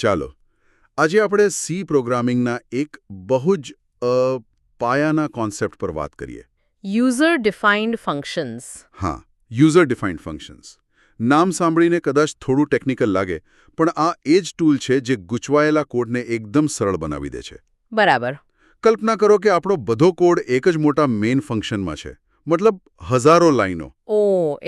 ચાલો આજે આપણે સી પ્રોગ્રામિંગના એક બહુ જ પાયાના કોન્સેપ્ટ પર વાત કરીએ. User defined functions. હા, યુઝર ડિફાઇન્ડ ફંક્શન્સ. નામ સાંભળીને કદાચ થોડું ટેકનિકલ લાગે, પણ આ એ જ ટૂલ છે જે ગૂંચવાયેલા કોડને એકદમ સરળ બનાવી દે છે. બરાબર. કલ્પના કરો કે આપણો બધો કોડ એક જ મોટા મેઇન ફંક્શનમાં છે, મતલબ હજારો લાઈનો. ઓ,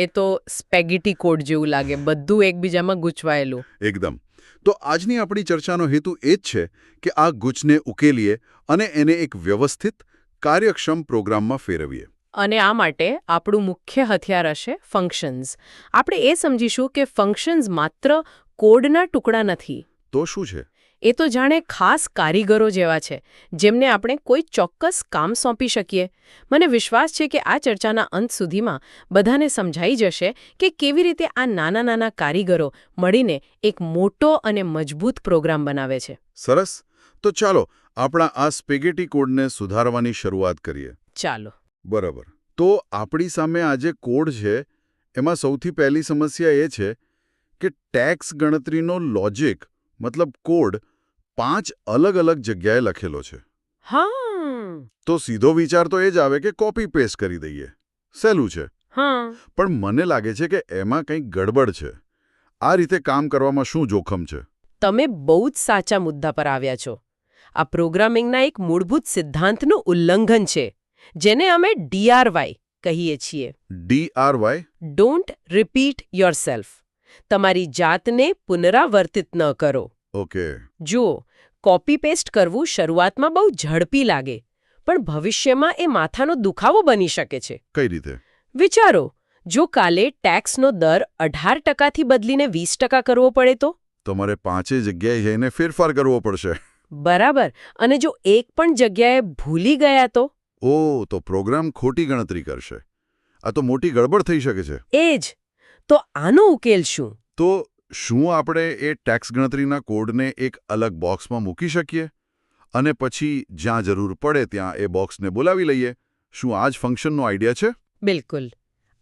એ તો સ્પેગેટી કોડ જેવું લાગે, બધું એકબીજામાં ગૂંચવાયેલું. એકદમ. તો આજની આપણી ચર્ચાનો હેતુ એ જ છે કે આ ગૂંચને ઉકેલીએ અને એને એક વ્યવસ્થિત, કાર્યક્ષમ પ્રોગ્રામમાં ફેરવીએ. અને આ માટે આપણું મુખ્ય હથિયાર હશે ફંક્શન્સ. આપણે એ સમજીશું કે ફંક્શન્સ માત્ર કોડના ટુકડા નથી. તો શું છે? એ તો જાણે ખાસ કારીગરો જેવા છે, જેમને આપણે કોઈ ચોક્કસ કામ સોંપી શકીએ. મને વિશ્વાસ છે કે આ ચર્ચાના અંત સુધીમાં બધાને સમજાઈ જશે કે કેવી રીતે આ નાના નાના કારીગરો મળીને એક મોટો અને મજબૂત પ્રોગ્રામ બનાવે છે. સરસ. તો ચાલો આપણા આ સ્પેગેટી કોડને સુધારવાની શરૂઆત કરીએ. ચાલો. બરાબર. તો આપણી સામે આજે કોડ છે, એમાં સૌથી પહેલી સમસ્યા એ છે કે ટેક્સ ગણતરીનો લોજિક, મતલબ કોડ, 5 અલગ અલગ જગ્યાએ લખેલો છે. હા. તો સીધો વિચાર તો એ જ આવે કે કોપી પેસ્ટ કરી દઈએ. સહેલું છે. હા. પણ મને લાગે છે કે એમાં કંઈક ગડબડ છે. આ રીતે કામ કરવામાં શું જોખમ છે? તમે બહુ જ સાચા મુદ્દા પર આવ્યા છો. આ પ્રોગ્રામિંગના એક મૂળભૂત સિદ્ધાંતનું ઉલ્લંઘન છે, જેને અમે DRY કહીએ છીએ. DRY? Don't repeat yourself. તમારી જાતને પુનરાવર્તિત ન કરો. ઓકે. જુઓ, કોપી પેસ્ટ કરવું શરૂઆતમાં બહુ ઝડપી લાગે, પણ ભવિષ્યમાં એ માથાનો દુખાવો બની શકે છે. કઈ રીતે? વિચારો, જો કાલે ટેક્સનો દર 18% બદલીને 20% કરવો પડે તો? તમારે 5 જગ્યાએ જઈને ફેરફાર કરવો પડશે. બરાબર. અને જો એક પણ જગ્યાએ ભૂલી ગયા તો? ઓહ, તો પ્રોગ્રામ ખોટી ગણતરી કરશે. આ તો મોટી ગડબડ થઈ શકે છે. એ જ. તો આનો ઉકેલ શું? તો શું આપણે એ ટેક્સ ગણતરીના કોડને એક અલગ બોક્સમાં મૂકી શકીએ અને પછી જ્યાં જરૂર પડે ત્યાં એ બોક્સને બોલાવી લઈએ? શું આ જ ફંક્શનનો આઈડિયા છે? બિલકુલ.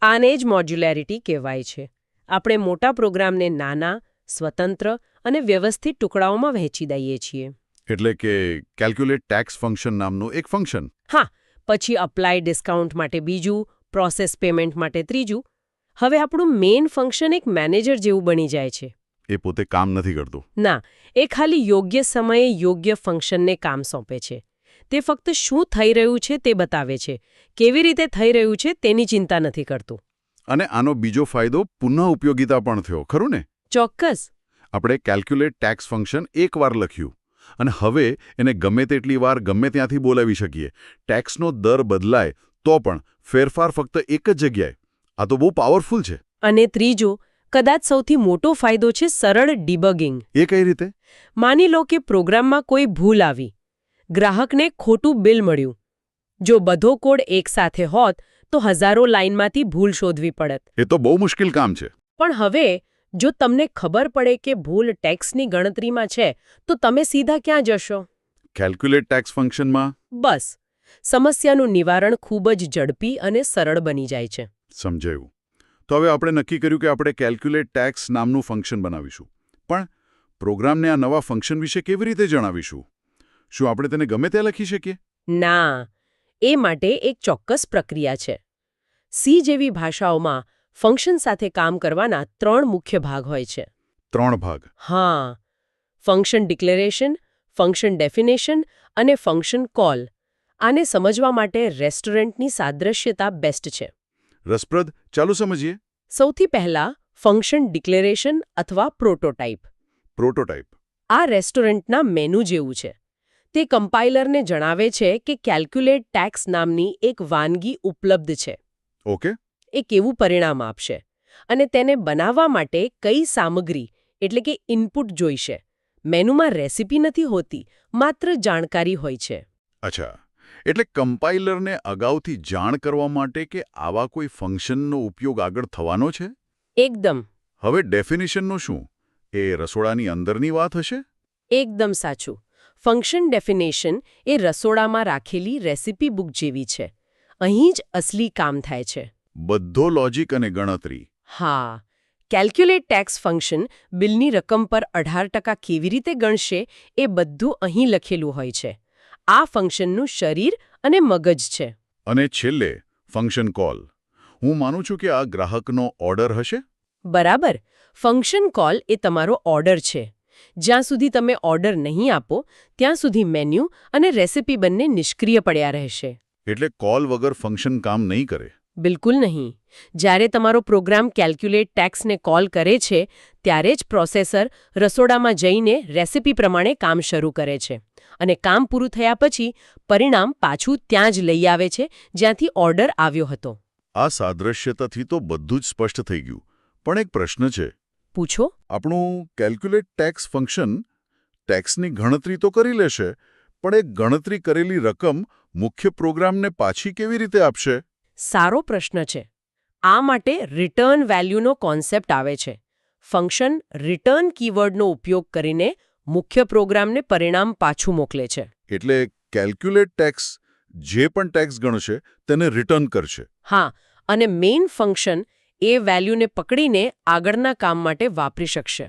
આને જ મોડ્યુલેરિટી કહેવાય છે. આપણે મોટા પ્રોગ્રામને નાના, સ્વતંત્ર અને વ્યવસ્થિત ટુકડાઓમાં વહેંચી દઈએ છીએ. એટલે કે કેલ્ક્યુલેટ ટેક્સ ફંક્શન નામનું એક ફંક્શન. હા. પછી અપ્લાય ડિસ્કાઉન્ટ માટે બીજું, પ્રોસેસ પેમેન્ટ માટે ત્રીજું. હવે આપણું મેઇન ફંક્શન એક મેનેજર જેવું બની જાય છે. એ પોતે કામ નથી કરતું. ના, એ ખાલી યોગ્ય સમયે યોગ્ય ફંક્શનને કામ સોંપે છે. તે ફક્ત શું થઈ રહ્યું છે તે બતાવે છે. કેવી રીતે થઈ રહ્યું છે તેની ચિંતા નથી કરતું. અને આનો બીજો ફાયદો પુનઃઉપયોગિતા પણ થયો, ખરું ને? ચોક્કસ. આપણે કેલ્ક્યુલેટ ટેક્સ ફંક્શન એકવાર લખ્યું અને હવે એને ગમે તેટલી વાર ગમે ત્યાંથી બોલાવી શકીએ. ટેક્સનો દર બદલાય તો પણ ફેરફાર ફક્ત એક જ જગ્યાએ. આ તો બહુ પાવરફુલ છે. અને ત્રીજો, કદાચ સૌથી મોટો ફાયદો છે સરળ ડિબગિંગ. એ કઈ રીતે? માની લો કે પ્રોગ્રામમાં કોઈ ભૂલ આવી. ગ્રાહકને ખોટું બિલ મળ્યું. જો બધો કોડ એકસાથે હોત તો હજારો લાઇનમાંથી ભૂલ શોધવી પડત. એ તો બહુ મુશ્કેલ કામ છે. પણ હવે જો તમને ખબર પડે કે ભૂલ ટેક્સની ગણતરીમાં છે, તો તમે સીધા ક્યાં જશો? કેલ્ક્યુલેટ ટેક્સ ફંક્શનમાં. બસ. સમસ્યાનું નિવારણ ખૂબ જ ઝડપી અને સરળ બની જાય છે. સમજાયું. તો હવે આપણે નક્કી કર્યું કે આપણે કેલ્ક્યુલેટ ટેક્સ નામનું ફંક્શન બનાવીશું. પણ પ્રોગ્રામને આ નવા ફંક્શન વિશે કેવી રીતે જણાવીશું? શું આપણે તેને ગમે ત્યાં લખી શકીએ? ના. એ માટે એક ચોક્કસ પ્રક્રિયા છે. સી જેવી ભાષાઓમાં ફંક્શન સાથે કામ કરવાના 3 મુખ્ય ભાગ હોય છે. 3 ભાગ? હા. ફંક્શન ડિક્લેરેશન, ફંક્શન ડેફિનેશન અને ફંક્શન કોલ. આને સમજવા માટે રેસ્ટોરન્ટની સાદ્રશ્યતા બેસ્ટ છે. રસપ્રદ. ચાલો સમજીએ. સૌથી પહેલા ફંક્શન ડિક્લેરેશન અથવા પ્રોટોટાઇપ. પ્રોટોટાઇપ. આ રેસ્ટોરન્ટના મેનુ જેવું છે. તે કમ્પાઇલરને જણાવે છે કે કેલ્ક્યુલેટ ટેક્સ નામની એક વાનગી ઉપલબ્ધ છે. ઓકે. એ કેવું પરિણામ આપશે અને તેને બનાવવા માટે કઈ સામગ્રી એટલે કે ઇનપુટ જોઈશે. મેનુમાં રેસિપી નથી હોતી, માત્ર જાણકારી હોય છે. અચ્છા. એટલે કમ્પાઇલરને અગાઉથી જાણ કરવા માટે કે આવા કોઈ ફંક્શનનો ઉપયોગ આગળ થવાનો છે? એકદમ. હવે ડેફિનેશનનું શું? એ રસોડાની અંદરની વાત હશે? એકદમ સાચું. ફંક્શન ડેફિનેશન એ રસોડામાં રાખેલી રેસિપી બુક જેવી છે. અહીં જ અસલી કામ થાય છે. બધો લોજિક અને ગણતરી. હા. કેલ્ક્યુલેટ ટેક્સ ફંક્શન બિલની રકમ પર 18% કેવી રીતે ગણશે એ બધું અહીં લખેલું હોય છે. આ ફંક્શનનું શરીર અને મગજ છે. અને છેલ્લે ફંક્શન કોલ. હું માનું છું કે આ ગ્રાહકનો ઓર્ડર હશે. બરાબર. ફંક્શન કોલ એ તમારો ઓર્ડર છે. જ્યાં સુધી તમે ઓર્ડર નહીં આપો ત્યાં સુધી મેન્યુ અને રેસિપી બંને નિષ્ક્રિય પડ્યા રહેશે. એટલે કોલ વગર ફંક્શન કામ નહીં કરે. બિલકુલ નહીં. જ્યારે તમારો પ્રોગ્રામ કેલ્ક્યુલેટ ટેક્સને કોલ કરે છે ત્યારે જ પ્રોસેસર રસોડામાં જઈને રેસિપી પ્રમાણે કામ શરૂ કરે છે અને કામ પૂરું થયા પછી પરિણામ પાછું ત્યાં જ લઈ આવે છે જ્યાંથી ઓર્ડર આવ્યો હતો. આ સાદ્રશ્યતાથી તો બધું જ સ્પષ્ટ થઈ ગયું. પણ એક પ્રશ્ન છે. પૂછો. આપણું કેલ્ક્યુલેટ ટેક્સ ફંક્શન ટેક્સની ગણતરી તો કરી લેશે, પણ એ ગણતરી કરેલી રકમ મુખ્ય પ્રોગ્રામને પાછી કેવી રીતે આપશે? સારો પ્રશ્ન છે. આ માટે રિટર્ન વેલ્યુનો કોન્સેપ્ટ આવે છે. ફંક્શન રિટર્ન કીવર્ડનો ઉપયોગ કરીને મુખ્ય પ્રોગ્રામને પરિણામ પાછું મોકલે છે. એટલે કેલ્ક્યુલેટ ટેક્સ જે પણ ટેક્સ ગણશે તેને રિટર્ન કરશે. હા, અને મેઇન ફંક્શન એ વેલ્યુને પકડીને આગળના કામ માટે વાપરી શકશે.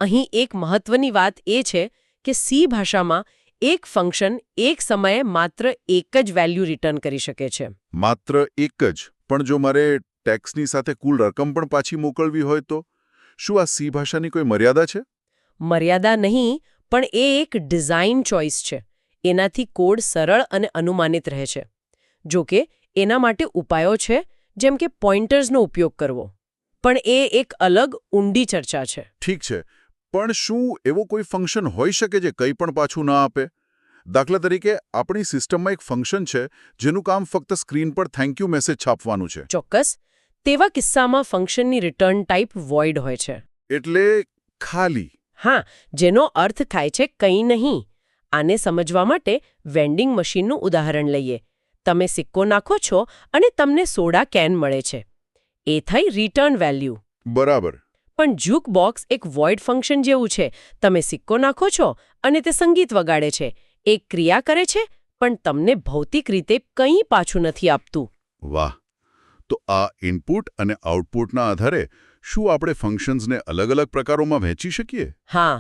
અહીં એક મહત્વની વાત એ છે કે સી ભાષામાં એક ફંક્શન એક સમયે માત્ર એક જ વેલ્યુ રિટર્ન કરી શકે છે. માત્ર એક જ? પણ જો મારે ટેક્સની સાથે કુલ રકમ પણ પાછી મોકલવી હોય તો શું આ સી ભાષાની કોઈ મર્યાદા છે? મર્યાદા નહીં, પણ એ એક ડિઝાઇન ચોઇસ છે. એનાથી કોડ સરળ અને અનુમાનિત રહે છે. જો કે એના માટે ઉપાયો છે, જેમ કે પોઇન્ટર્સનો ઉપયોગ કરવો. પણ એ એક અલગ ઊંડી ચર્ચા છે. ઠીક છે, પણ શું એવો કોઈ ફંક્શન હોઈ શકે જે કંઈ પણ પાછું ના આપે? દાખલા તરીકે આપણી સિસ્ટમમાં એક ફંક્શન છે જેનું કામ ફક્ત સ્ક્રીન પર થેન્ક યુ મેસેજ છાપવાનું છે. ચોક્કસ. તેવા કિસ્સામાં ફંક્શનની રિટર્ન ટાઈપ વોઇડ હોય છે. એટલે ખાલી? હા, જેનો અર્થ થાય છે કંઈ નહીં. આને સમજવા માટે વેન્ડિંગ મશીનનું ઉદાહરણ લઈએ. તમે સિક્કો નાખો છો અને તમને સોડા કેન મળે છે. એ થઈ રિટર્ન વેલ્યુ. બરાબર. પણ જુક બોક્સ એક વોઇડ ફંક્શન જેવું છે. તમે સિક્કો નાખો છો અને તે સંગીત વગાડે છે. એક ક્રિયા કરે છે, પણ તમને ભૌતિક રીતે કંઈ પાછું નથી આપતું. વાહ! તો આ ઇનપુટ અને આઉટપુટના આધારે શું આપણે ફંક્શન્સને અલગ અલગ પ્રકારોમાં વહેંચી શકીએ? હા,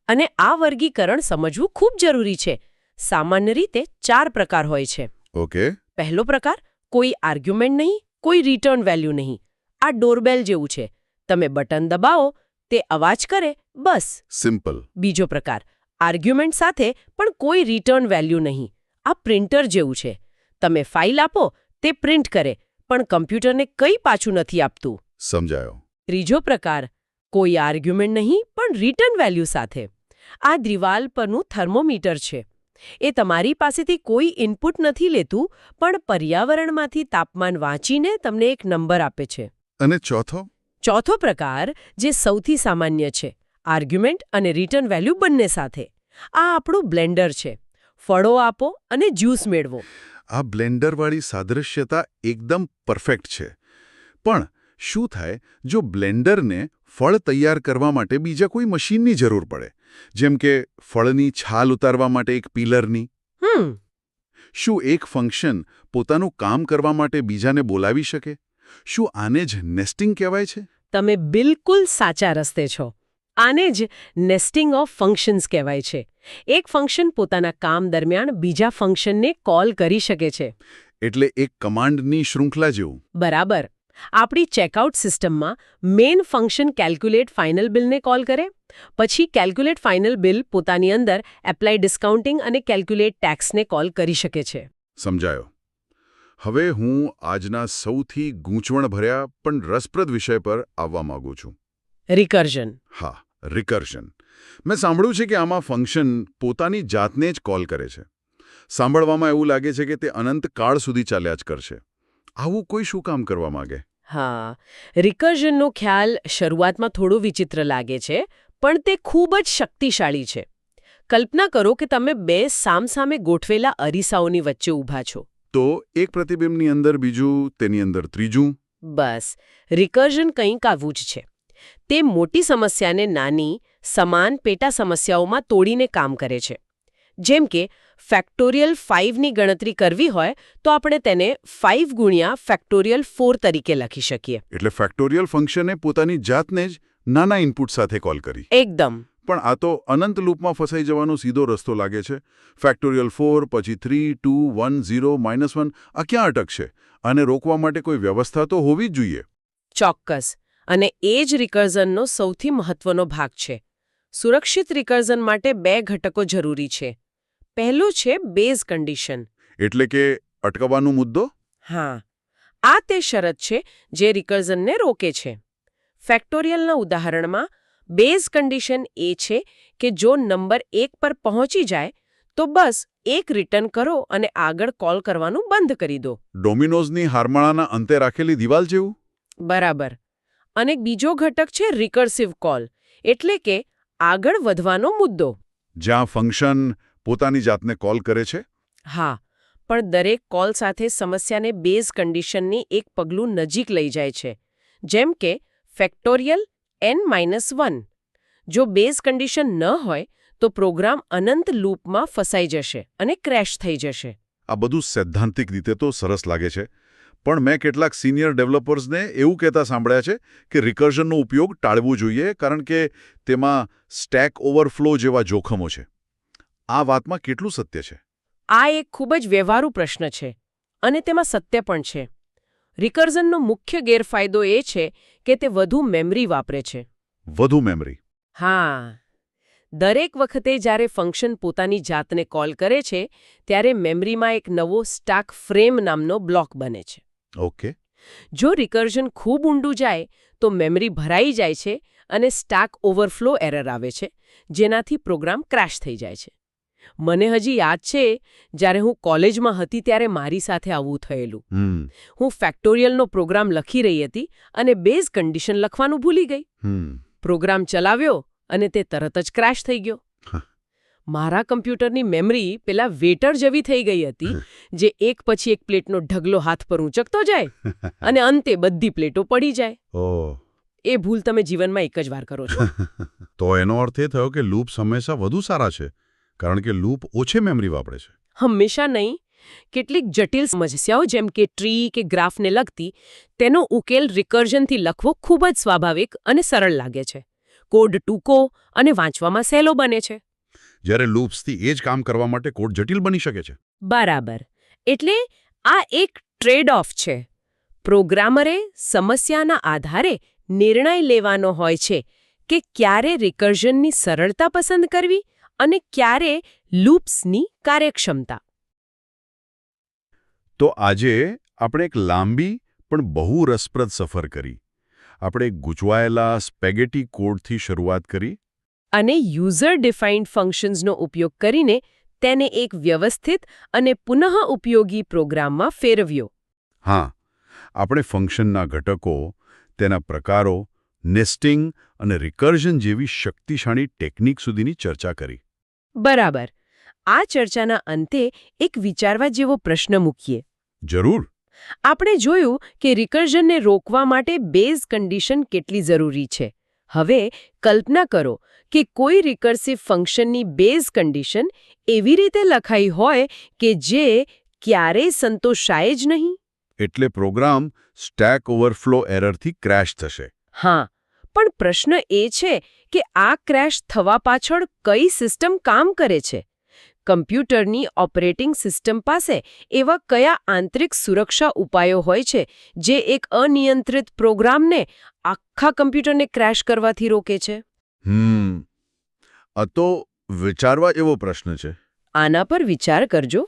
અને આ વર્ગીકરણ સમજવું ખૂબ જરૂરી છે. સામાન્ય રીતે 4 પ્રકાર હોય છે. ઓકે. પહેલો પ્રકાર, કોઈ આર્ગ્યુમેન્ટ નહીં, કોઈ રિટર્ન વેલ્યુ નહીં. આ ડોરબેલ જેવું છે. તમે બટન દબાવો, તે અવાજ કરે, બસ. સિમ્પલ. બીજો પ્રકાર, આર્ગ્યુમેન્ટ સાથે પણ કોઈ રિટર્ન વેલ્યુ નહીં. આ પ્રિન્ટર જેવું છે. તમે ફાઇલ આપો, તે પ્રિન્ટ કરે, પણ કમ્પ્યુટરને કંઈ પાછું નથી આપતું. સમજાયો. ત્રીજો પ્રકાર, કોઈ આર્ગ્યુમેન્ટ નહીં, પણ રિટર્ન વેલ્યુ સાથે. આ દિવાલ પરનું થર્મોમીટર છે. એ તમારી પાસેથી કોઈ ઇનપુટ નથી લેતું, પણ પર્યાવરણમાંથી તાપમાન વાંચીને તમને એક નંબર આપે છે. અને ચોથો? ચોથો પ્રકાર, જે સૌથી સામાન્ય છે, આર્ગ્યુમેન્ટ અને રિટર્ન વેલ્યુ બંને સાથે. આ આપણું બ્લેન્ડર છે. ફળો આપો અને જ્યુસ મેળવો. આ બ્લેન્ડરવાળી સાદ્રશ્યતા એકદમ પરફેક્ટ છે. પણ શું થાય જો બ્લેન્ડરને ફળ તૈયાર કરવા માટે બીજા કોઈ મશીનની જરૂર પડે, જેમ કે ફળની છાલ ઉતારવા માટે એક પીલરની? શું એક ફંક્શન પોતાનું કામ કરવા માટે બીજાને બોલાવી શકે? શું આને જ નેસ્ટિંગ કહેવાય છે? તમે બિલકુલ સાચા રસ્તે છો. આને જ નેસ્ટિંગ ઓફ ફંક્શન્સ કહેવાય છે. એક ફંક્શન પોતાના કામ દરમિયાન બીજા ફંક્શનને કોલ કરી શકે છે. એટલે એક કમાન્ડની શૃંખલા જેવું. બરાબર. આપણી ચેકઆઉટ સિસ્ટમમાં મેઇન ફંક્શન કેલ્ક્યુલેટ ફાઇનલ બિલને કોલ કરે, પછી કેલ્ક્યુલેટ ફાઇનલ બિલ પોતાની અંદર એપ્લાય ડિસ્કાઉન્ટિંગ અને કેલ્ક્યુલેટ ટેક્સને કોલ કરી શકે છે. સમજાયો. હવે હું આજના સૌથી ગૂંચવણભર્યા પણ રસપ્રદ વિષય પર આવવા માંગુ છું. રિકર્ઝન. હા, રિકર્ઝન. મેં સાંભળ્યું છે કે આમાં ફંક્શન પોતાની જાતને જ કોલ કરે છે. સાંભળવામાં એવું લાગે છે કે તે અનંત કાળ સુધી ચાલ્યા જ કરશે. આવું કોઈ શું કામ કરવા માંગે? હા, રિકર્ઝનનો ખ્યાલ શરૂઆતમાં થોડો વિચિત્ર લાગે છે, પણ તે ખૂબ જ શક્તિશાળી છે. કલ્પના કરો કે તમે બે સામસામે ગોઠવેલા અરીસાઓની વચ્ચે ઊભા છો. તો એક પ્રતિબિંબની અંદર બીજું, તેની અંદર ત્રીજું. બસ, રિકર્ઝન કંઈક આવું જ છે. તે મોટી સમસ્યાને નાની, સમાન પેટા સમસ્યાઓમાં તોડીને કામ કરે છે. જેમ કે ફેક્ટોરિયલ 5ની ગણતરી કરવી હોય તો આપણે તેને 5 ગુણ્યા ફેક્ટોરિયલ 4 તરીકે લખી શકીએ. એટલે ફેક્ટોરિયલ ફંક્શને પોતાની જાતને જ નાના ઇનપુટ સાથે કોલ કરી. એકદમ. પણ આ તો અનંત લૂપમાં ફસાઈ જવાનો સીધો રસ્તો લાગે છે. ફેક્ટોરિયલ 4 પછી 3 2 1 0 -1 આ ક્યાં અટકશે? આને રોકવા માટે કોઈ વ્યવસ્થા તો હોવી જ જોઈએ. ચોક્કસ. અને એ જ રિકર્ઝનનો સૌથી મહત્વનો ભાગ છે. સુરક્ષિત રિકર્ઝન માટે 2 ઘટકો જરૂરી છે. પહેલું છે બેઝ કન્ડિશન. એટલે કે અટકવાનો મુદ્દો? હા, આ તે શરત છે જે રિકર્ઝનને રોકે છે. ફેક્ટોરિયલના ઉદાહરણમાં બેઝ કન્ડિશન એ છે કે જો નંબર 1 પર પહોંચી જાય તો બસ 1 રિટર્ન કરો અને આગળ કોલ કરવાનું બંધ કરી દો. ડોમિનોઝની હારમાળાના અંતે રાખેલી દિવાલ જેવું? બરાબર. અને બીજો ઘટક છે રિકર્સિવ કોલ, એટલે કે આગળ વધવાનો મુદ્દો. જ્યાં ફંક્શન પોતાની જાતને કોલ કરે છે? હા, પણ દરેક કોલ સાથે સમસ્યાને બેઝ કન્ડિશનની એક પગલું નજીક લઈ જાય છે. જેમ કે ફેક્ટોરિયલ n-1. જો બેઝ કન્ડિશન ન હોય તો પ્રોગ્રામ અનંત લૂપમાં ફસાઈ જશે અને ક્રેશ થઈ જશે. આ બધું સૈદ્ધાંતિક રીતે તો સરસ લાગે છે, પણ મેં કેટલાક સિનિયર ડેવલપર્સને એવું કહેતા સાંભળ્યા છે કે રિકર્ઝનનો ઉપયોગ ટાળવો જોઈએ કારણ કે તેમાં સ્ટેક ઓવરફ્લો જેવા જોખમો છે. આ વાતમાં કેટલું સત્ય છે? આ એક ખૂબ જ વ્યવહારુ પ્રશ્ન છે અને તેમાં સત્ય પણ છે. રિકર્ઝનનો મુખ્ય ગેરફાયદો એ છે કે તે વધુ મેમરી વાપરે છે. વધુ મેમરી? હા. દરેક વખતે જ્યારે ફંક્શન પોતાની જાતને કોલ કરે છે ત્યારે મેમરીમાં એક નવો સ્ટેક ફ્રેમ નામનો બ્લોક બને છે. ઓકે. જો રિકર્ઝન ખૂબ ઊંડું જાય તો મેમરી ભરાઈ જાય છે અને સ્ટેક ઓવરફ્લો એરર આવે છે, જેનાથી પ્રોગ્રામ ક્રેશ થઈ જાય છે. મને હજી યાદ છે જ્યારે હું કોલેજમાં હતી ત્યારે મારી સાથે આવું થયેલું. હું ફેક્ટોરિયલનો પ્રોગ્રામ લખી રહી હતી અને બેઝ કન્ડિશન લખવાનું ભૂલી ગઈ. પ્રોગ્રામ ચલાવ્યો અને તે તરત જ ક્રેશ થઈ ગયો. મારા કમ્પ્યુટરની મેમરી પેલા વેટર જેવી થઈ ગઈ હતી જે એક પછી એક પ્લેટનો ઢગલો હાથ પર ઊંચકતો જાય અને અંતે બધી પ્લેટો પડી જાય. એ ભૂલ તમે જીવનમાં એક જ વાર કરો છો. તો એનો અર્થ એ થયો કે લૂપ્સ હંમેશા વધુ સારા છે કારણ કે લૂપ ઓછી મેમરી વાપરે છે? હંમેશા નહીં. કેટલીક જટિલ સમસ્યાઓ જેમ કે ટ્રી કે ગ્રાફને લગતી તેનો ઉકેલ રિકર્ઝનથી લખવો ખૂબ જ સ્વાભાવિક અને સરળ લાગે છે. કોડ ટૂંકો અને વાંચવામાં સહેલો બને છે. જ્યારે લૂપ્સથી એ જ કામ કરવા માટે કોડ જટિલ બની શકે છે. બરાબર. એટલે આ એક ટ્રેડ ઓફ છે. પ્રોગ્રામરે સમસ્યાના આધારે નિર્ણય લેવાનો હોય છે કે ક્યારે રિકર્ઝનની સરળતા પસંદ કરવી અને ક્યારે લૂપ્સની કાર્યક્ષમતા. તો આજે આપણે એક લાંબી પણ બહુ રસપ્રદ સફર કરી. આપણે ગૂંચવાયેલા સ્પેગેટી કોડથી શરૂઆત કરી અને યુઝર ડિફાઇન્ડ ફંક્શન્સનો ઉપયોગ કરીને તેને એક વ્યવસ્થિત અને પુનઃઉપયોગી પ્રોગ્રામમાં ફેરવ્યો. હા, આપણે ફંક્શનના ઘટકો, તેના પ્રકારો, નેસ્ટિંગ અને રિકર્ઝન જેવી શક્તિશાળી ટેકનિક સુધીની ચર્ચા કરી. બરાબર. આ ચર્ચાના અંતે એક વિચારવા જેવો પ્રશ્ન મૂકીએ. જરૂર. આપણે જોયું કે રિકર્ઝનને રોકવા માટે બેઝ કન્ડિશન કેટલી જરૂરી છે. હવે કલ્પના કરો કે કોઈ રિકર્સિવ ફંક્શનની બેઝ કન્ડિશન એવી રીતે લખાઈ હોય કે જે ક્યારેય સંતોષાય જ નહીં. એટલે પ્રોગ્રામ સ્ટેક ઓવરફ્લો એરરથી ક્રેશ થશે. હા, પણ પ્રશ્ન એ છે કે આ ક્રેશ થવા પાછળ કઈ સિસ્ટમ કામ કરે છે? કમ્પ્યુટરની ઓપરેટિંગ સિસ્ટમ પાસે એવા કયા આંતરિક સુરક્ષા ઉપાયો હોય છે જે એક અનિયંત્રિત પ્રોગ્રામને આખા કમ્પ્યુટરને ક્રેશ કરવાથી રોકે છે? આ તો વિચારવા જેવો પ્રશ્ન છે. આના પર વિચાર કરજો.